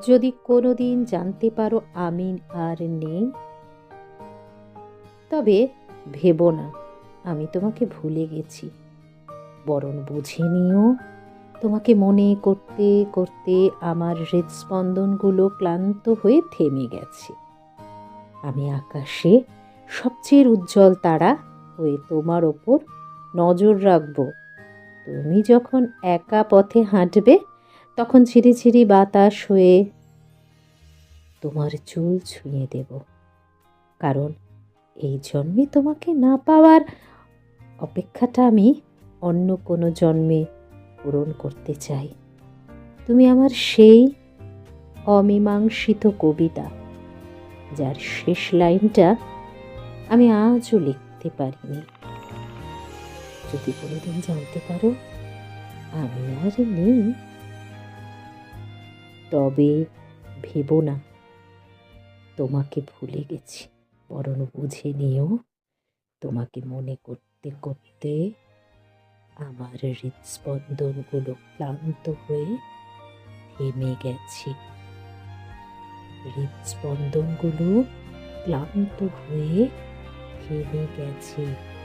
যদি কোনোদিন জানতে পারো আমি আর নেই, তবে ভেবো না আমি তোমাকে ভুলে গেছি। বরং বুঝে নিও, তোমাকে মনে করতে করতে আমার হৃদস্পন্দনগুলো ক্লান্ত হয়ে থেমে গেছে। আমি আকাশে সবচেয়ে উজ্জ্বল তারা হয়ে তোমার ওপর নজর রাখব। তুমি যখন একা পথে হাঁটবে, তখন ঝিরিঝিরি বাতাস হয়ে তোমার চুল ছুঁয়ে দেব। কারণ এই জন্মে তোমাকে না পাওয়ার অপেক্ষাটা আমি অন্য কোনো জন্মে পূরণ করতে চাই। তুমি আমার সেই অমীমাংসিত কবিতা, যার শেষ লাইনটা আমি আজও লিখতে পারিনি। যদি কোনোদিন জানতে পারো আমি আর নেই, তবে ভেবো না তোমাকে ভুলে গেছি। বরং বুঝে নিও, তোমাকে মনে করতে করতে আমার হৃদস্পন্দনগুলো ক্লান্ত হয়ে থেমে গেছে। হৃদস্পন্দনগুলো ক্লান্ত হয়ে থেমে গেছে।